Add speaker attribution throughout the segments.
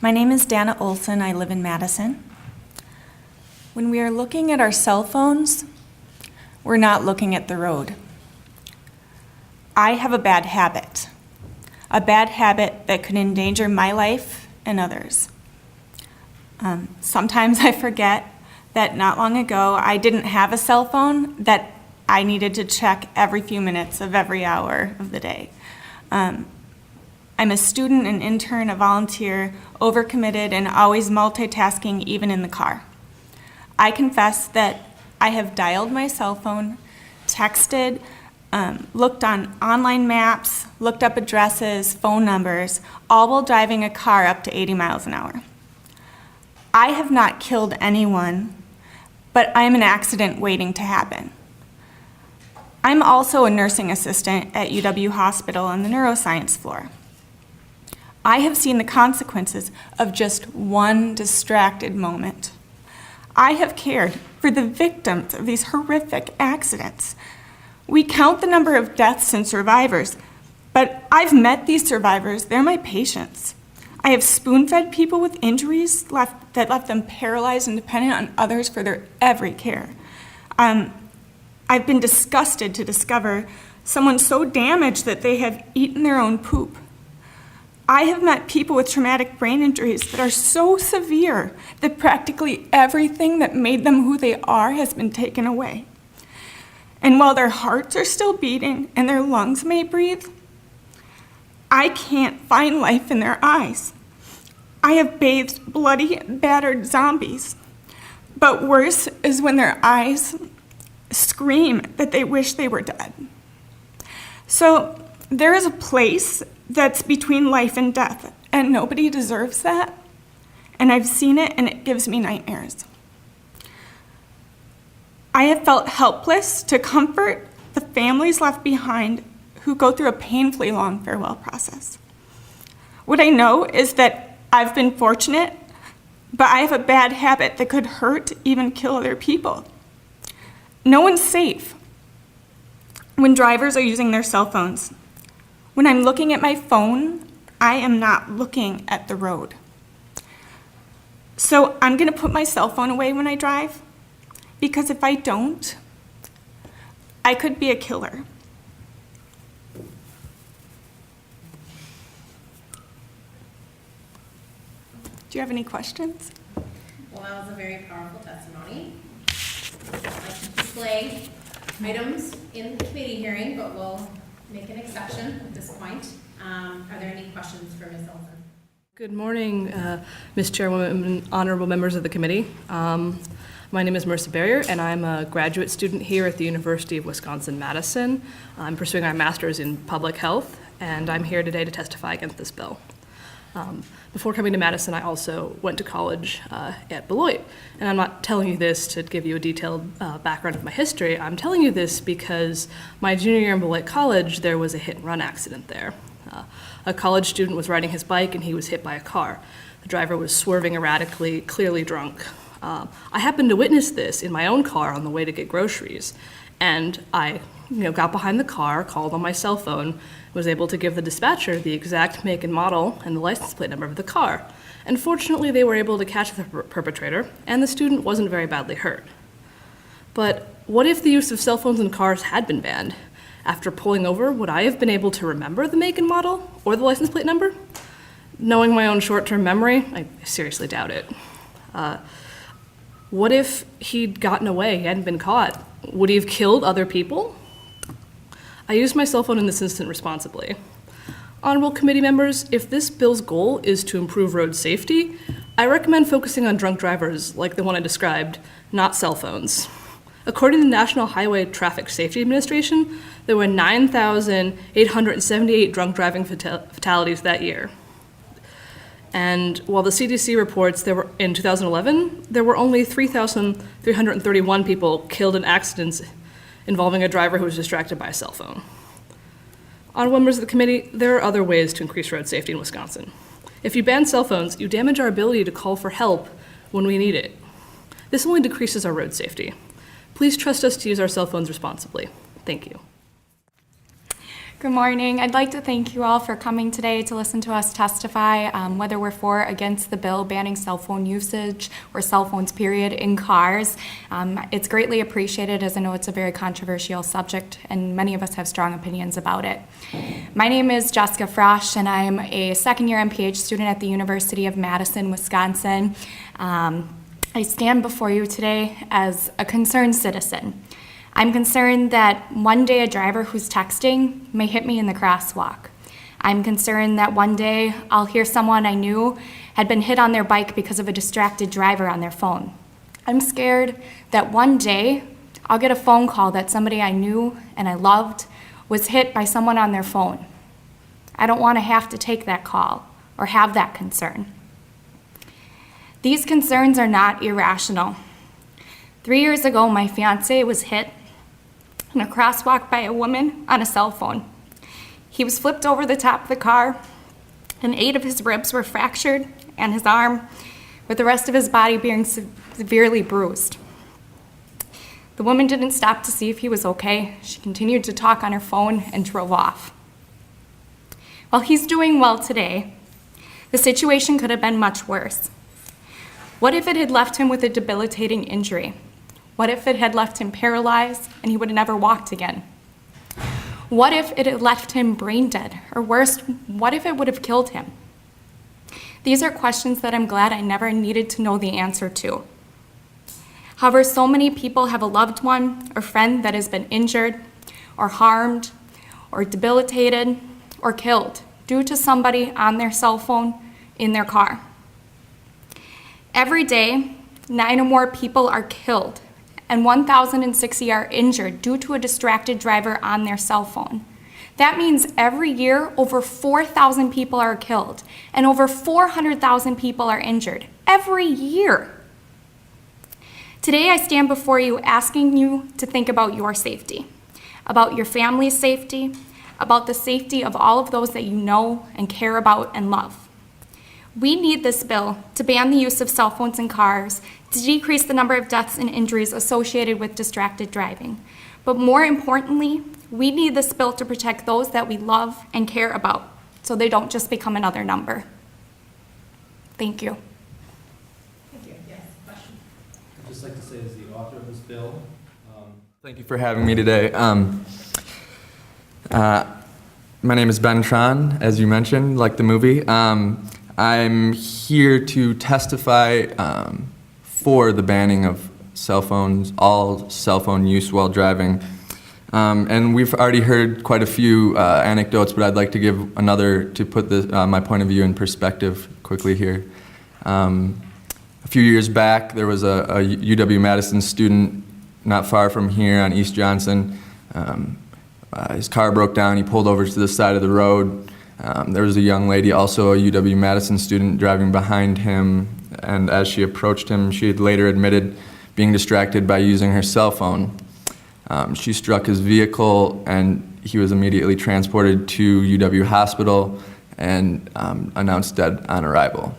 Speaker 1: My name is Dana Olson. I live in Madison. When we are looking at our cell phones, we're not looking at the road. I have a bad habit that could endanger my life and others. Sometimes I forget that not long ago I didn't have a cell phone that I needed to check every few minutes of every hour of the day. I'm a student, an intern, a volunteer, overcommitted, and always multitasking, even in the car. I confess that I have dialed my cell phone, texted, looked on online maps, looked up addresses, phone numbers, all while driving a car up to 80 miles an hour. I have not killed anyone, but I am an accident waiting to happen. I'm also a nursing assistant at UW Hospital on the neuroscience floor. I have seen the consequences of just one distracted moment. I have cared for the victims of these horrific accidents. We count the number of deaths and survivors, but I've met these survivors. They're my patients. I have spoon-fed people with injuries that left them paralyzed and dependent on others for their every care. I've been disgusted to discover someone so damaged that they have eaten their own poop. I have met people with traumatic brain injuries that are so severe that practically everything that made them who they are has been taken away. And while their hearts are still beating and their lungs may breathe, I can't find life in their eyes. I have bathed bloody, battered zombies. But worse is when their eyes scream that they wish they were dead. So there is a place that's between life and death, and nobody deserves that. And I've seen it, and it gives me nightmares. I have felt helpless to comfort the families left behind who go through a painfully long farewell process. What I know is that I've been fortunate, but I have a bad habit that could hurt, even kill other people. No one's safe when drivers are using their cell phones. When I'm looking at my phone, I am not looking at the road. So I'm gonna put my cell phone away when I drive, because if I don't, I could be a killer. Do you have any questions?
Speaker 2: Well, that was a very powerful testimony. I'd like to display items in the committee hearing, but we'll make an exception at this point. Are there any questions for Ms. Olson?
Speaker 3: Good morning, Ms. Chairwoman, honorable members of the committee. My name is Marissa Barrier, and I'm a graduate student here at the University of Wisconsin-Madison. I'm pursuing my master's in public health, and I'm here today to testify against this bill. Before coming to Madison, I also went to college at Beloit. And I'm not telling you this to give you a detailed background of my history. I'm telling you this because my junior year in Beloit College, there was a hit-and-run accident there. A college student was riding his bike and he was hit by a car. The driver was swerving erratically, clearly drunk. I happened to witness this in my own car on the way to get groceries. And I got behind the car, called on my cell phone, was able to give the dispatcher the exact make and model and the license plate number of the car. And fortunately, they were able to catch the perpetrator, and the student wasn't very badly hurt. But what if the use of cell phones in cars had been banned? After pulling over, would I have been able to remember the make and model or the license plate number? Knowing my own short-term memory, I seriously doubt it. What if he'd gotten away, he hadn't been caught? Would he have killed other people? I used my cell phone in this incident responsibly. Honorable committee members, if this bill's goal is to improve road safety, I recommend focusing on drunk drivers like the one I described, not cell phones. According to the National Highway Traffic Safety Administration, there were 9,878 drunk driving fatalities that year. And while the CDC reports in 2011, there were only 3,331 people killed in accidents involving a driver who was distracted by a cell phone. Honorable members of the committee, there are other ways to increase road safety in Wisconsin. If you ban cell phones, you damage our ability to call for help when we need it. This only decreases our road safety. Please trust us to use our cell phones responsibly. Thank you.
Speaker 1: Good morning. I'd like to thank you all for coming today to listen to us testify, whether we're for or against the bill banning cell phone usage or cell phones, period, in cars. It's greatly appreciated, as I know it's a very controversial subject and many of us have strong opinions about it. My name is Jessica Frosch and I'm a second-year MPH student at the University of Madison, Wisconsin. I stand before you today as a concerned citizen. I'm concerned that one day a driver who's texting may hit me in the crosswalk. I'm concerned that one day I'll hear someone I knew had been hit on their bike because of a distracted driver on their phone. I'm scared that one day I'll get a phone call that somebody I knew and I loved was hit by someone on their phone. I don't want to have to take that call or have that concern. These concerns are not irrational. 3 years ago, my fiance was hit in a crosswalk by a woman on a cell phone. He was flipped over the top of the car, and 8 of his ribs were fractured and his arm, with the rest of his body being severely bruised. The woman didn't stop to see if he was okay. She continued to talk on her phone and drove off. While he's doing well today, the situation could have been much worse. What if it had left him with a debilitating injury? What if it had left him paralyzed and he would have never walked again? What if it had left him brain dead? Or worse, what if it would have killed him? These are questions that I'm glad I never needed to know the answer to. However, so many people have a loved one or friend that has been injured or harmed or debilitated or killed due to somebody on their cell phone in their car. Every day, 9 or more people are killed and 1,060 are injured due to a distracted driver on their cell phone. That means every year, over 4,000 people are killed and over 400,000 people are injured. Every year. Today, I stand before you asking you to think about your safety, about your family's safety, about the safety of all of those that you know and care about and love. We need this bill to ban the use of cell phones in cars, to decrease the number of deaths and injuries associated with distracted driving. But more importantly, we need this bill to protect those that we love and care about, so they don't just become another number. Thank you.
Speaker 2: Thank you. Yes, question?
Speaker 4: I'd just like to say, as the author of this bill, thank you for having me today. My name is Ben Tron, as you mentioned, like the movie. I'm here to testify for the banning of cell phones, all cell phone use while driving. And we've already heard quite a few anecdotes, but I'd like to give another to put my point of view in perspective quickly here. A few years back, there was a UW-Madison student not far from here on East Johnson. His car broke down, he pulled over to the side of the road. There was a young lady, also a UW-Madison student, driving behind him, and as she approached him, she had later admitted being distracted by using her cell phone. She struck his vehicle, and he was immediately transported to UW Hospital and announced dead on arrival.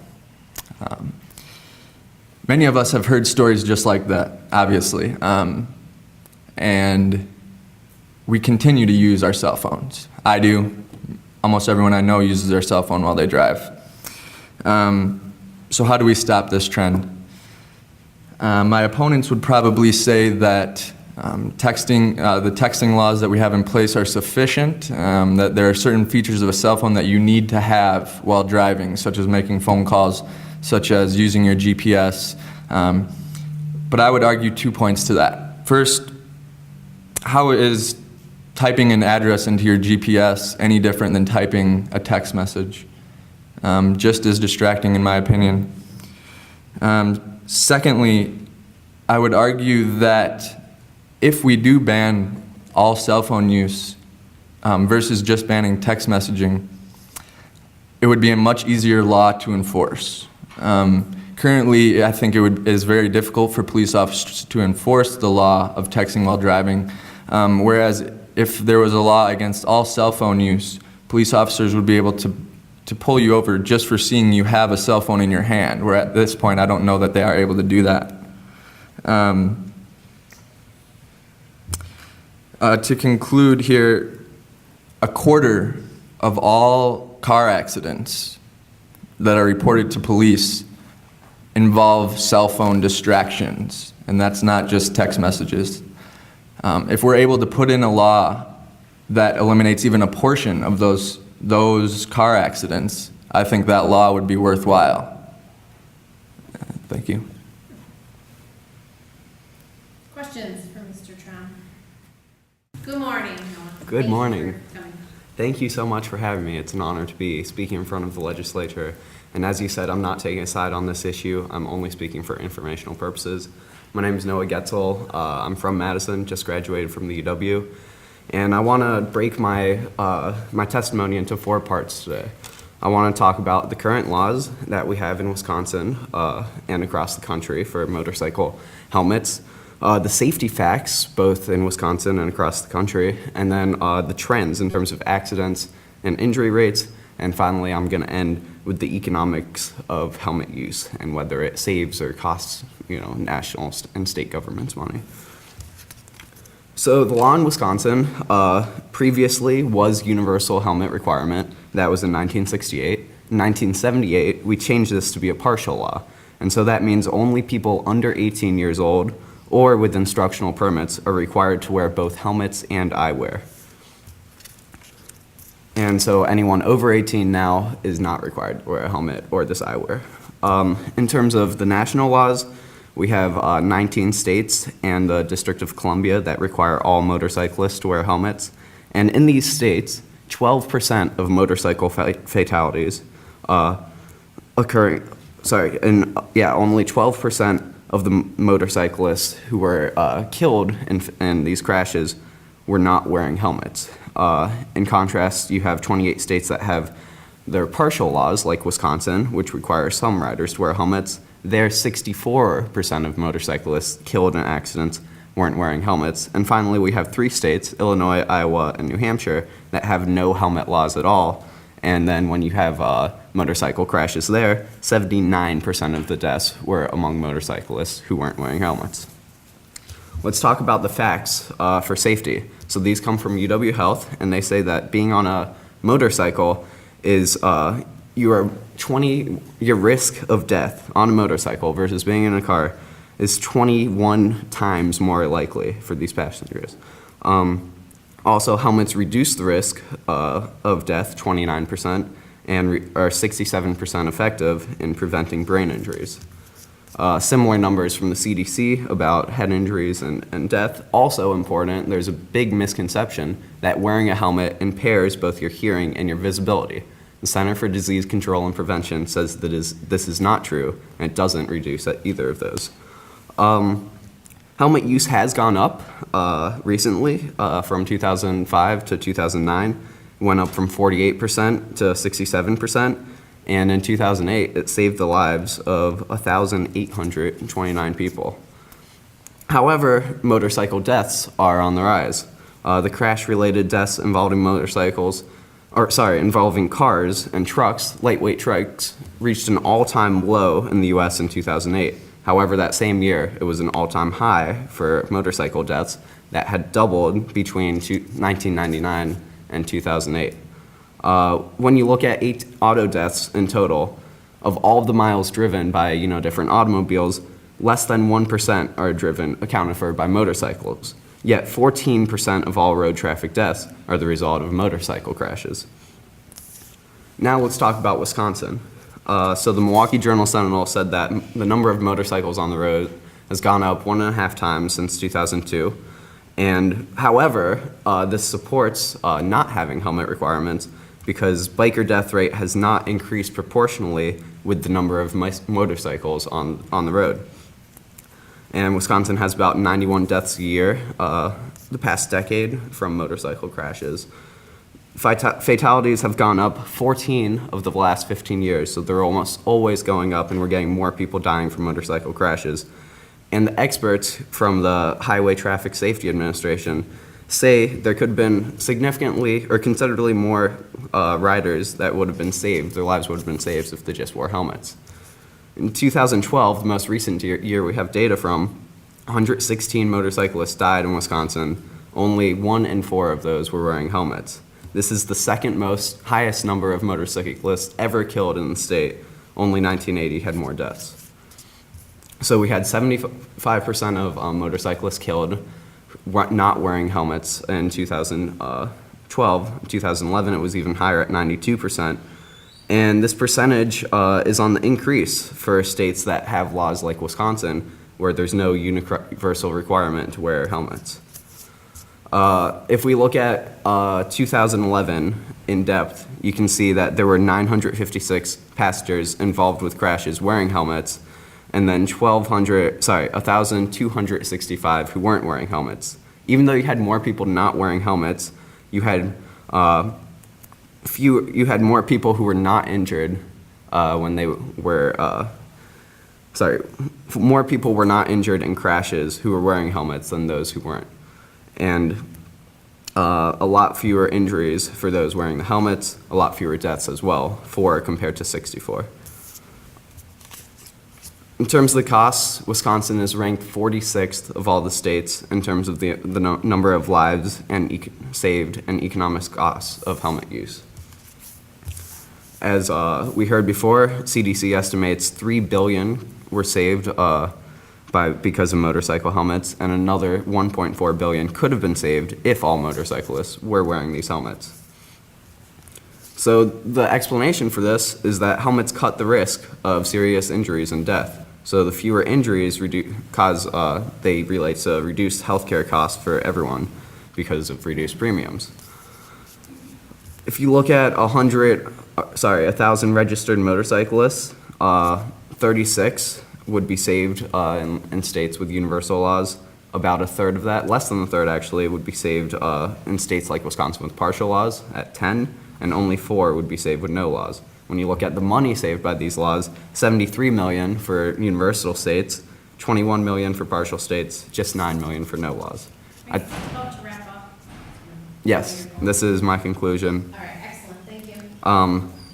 Speaker 4: Many of us have heard stories just like that, obviously, and we continue to use our cell phones. I do. Almost everyone I know uses their cell phone while they drive. So how do we stop this trend? My opponents would probably say that the texting laws that we have in place are sufficient, that there are certain features of a cell phone that you need to have while driving, such as making phone calls, such as using your GPS. But I would argue 2 points to that. First, how is typing an address into your GPS any different than typing a text message? Just as distracting, in my opinion. Secondly, I would argue that if we do ban all cell phone use versus just banning text messaging, it would be a much easier law to enforce. Currently, I think it is very difficult for police officers to enforce the law of texting while driving, whereas if there was a law against all cell phone use, police officers would be able to pull you over just for seeing you have a cell phone in your hand, where at this point I don't know that they are able to do that. To conclude here, a quarter of all car accidents that are reported to police involve cell phone distractions, and that's not just text messages. If we're able to put in a law that eliminates even a portion of those car accidents, I think that law would be worthwhile. Thank you.
Speaker 2: Questions for Mr. Tran? Good morning, Noah.
Speaker 5: Good morning.
Speaker 2: Thank you for coming.
Speaker 5: Thank you so much for having me. It's an honor to be speaking in front of the legislature. And as you said, I'm not taking a side on this issue. I'm only speaking for informational purposes. My name is Noah Getzel. I'm from Madison, just graduated from the UW. And I want to break my testimony into 4 parts today. I want to talk about the current laws that we have in Wisconsin and across the country for motorcycle helmets, the safety facts, both in Wisconsin and across the country, and then the trends in terms of accidents and injury rates. And finally, I'm going to end with the economics of helmet use and whether it saves or costs, national and state governments money. So the law in Wisconsin previously was universal helmet requirement. That was in 1968. In 1978, we changed this to be a partial law. And so that means only people under 18 years old or with instructional permits are required to wear both helmets and eyewear. And so anyone over 18 now is not required to wear a helmet or this eyewear. In terms of the national laws, we have 19 states and the District of Columbia that require all motorcyclists to wear helmets. And in these states, 12% of motorcycle fatalities only 12% of the motorcyclists who were killed in these crashes were not wearing helmets. In contrast, you have 28 states that have their partial laws, like Wisconsin, which require some riders to wear helmets. There, 64% of motorcyclists killed in accidents weren't wearing helmets. And finally, we have 3 states, Illinois, Iowa, and New Hampshire, that have no helmet laws at all. And then when you have motorcycle crashes there, 79% of the deaths were among motorcyclists who weren't wearing helmets. Let's talk about the facts for safety. So these come from UW Health, and they say that being on a motorcycle is your risk of death on a motorcycle versus being in a car is 21 times more likely for these passengers. Also, helmets reduce the risk of death 29% and are 67% effective in preventing brain injuries. Similar numbers from the CDC about head injuries and death. Also important, there's a big misconception that wearing a helmet impairs both your hearing and your visibility. The Center for Disease Control and Prevention says that this is not true, and it doesn't reduce either of those. Helmet use has gone up recently from 2005 to 2009. It went up from 48% to 67%. And in 2008, it saved the lives of 1,829 people. However, motorcycle deaths are on the rise. The crash-related deaths involving involving cars and trucks, lightweight trucks, reached an all-time low in the U.S. in 2008. However, that same year, it was an all-time high for motorcycle deaths that had doubled between 1999 and 2008. When you look at 8 auto deaths in total, of all of the miles driven by different automobiles, less than 1% are accounted for by motorcycles. Yet 14% of all road traffic deaths are the result of motorcycle crashes. Now let's talk about Wisconsin. So the Milwaukee Journal-Sentinel said that the number of motorcycles on the road has gone up 1.5 times since 2002. And however, this supports not having helmet requirements because biker death rate has not increased proportionally with the number of motorcycles on the road. And Wisconsin has about 91 deaths a year the past decade from motorcycle crashes. Fatalities have gone up 14 of the last 15 years, so they're almost always going up, and we're getting more people dying from motorcycle crashes. And the experts from the Highway Traffic Safety Administration say there could have been significantly or considerably more riders that would have been saved, their lives would have been saved if they just wore helmets. In 2012, the most recent year we have data from, 116 motorcyclists died in Wisconsin. Only 1 in 4 of those were wearing helmets. This is the second highest number of motorcyclists ever killed in the state. Only 1980 had more deaths. So we had 75% of motorcyclists killed not wearing helmets in 2012. 2011, it was even higher at 92%. And this percentage is on the increase for states that have laws like Wisconsin, where there's no universal requirement to wear helmets. If we look at 2011 in depth, you can see that there were 956 passengers involved with crashes wearing helmets, and then 1,265 who weren't wearing helmets. Even though you had more people not wearing helmets, you had more people who were not injured when they were, more people were not injured in crashes who were wearing helmets than those who weren't. And a lot fewer injuries for those wearing the helmets, a lot fewer deaths as well, 4 compared to 64. In terms of the costs, Wisconsin is ranked 46th of all the states in terms of the number of lives and saved and economic costs of helmet use. As we heard before, CDC estimates $3 billion were saved because of motorcycle helmets, and another $1.4 billion could have been saved if all motorcyclists were wearing these helmets. So the explanation for this is that helmets cut the risk of serious injuries and death. So the fewer injuries they relate to reduced healthcare costs for everyone because of reduced premiums. If you look at 1,000 registered motorcyclists, 36 would be saved in states with universal laws. About a third of that, less than a third actually, would be saved in states like Wisconsin with partial laws at 10, and only 4 would be saved with no laws. When you look at the money saved by these laws, $73 million for universal states, $21 million for partial states, just $9 million for no laws.
Speaker 2: Are you about to wrap up?
Speaker 5: Yes, this is my conclusion.
Speaker 2: All right, excellent, thank you.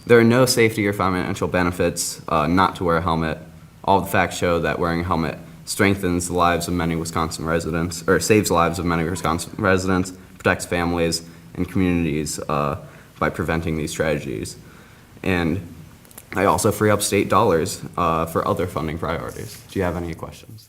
Speaker 5: There are no safety or financial benefits not to wear a helmet. All the facts show that wearing a helmet strengthens the lives of many Wisconsin residents, or saves the lives of many Wisconsin residents, protects families and communities by preventing these tragedies. And I also free up state dollars for other funding priorities. Do you have any questions?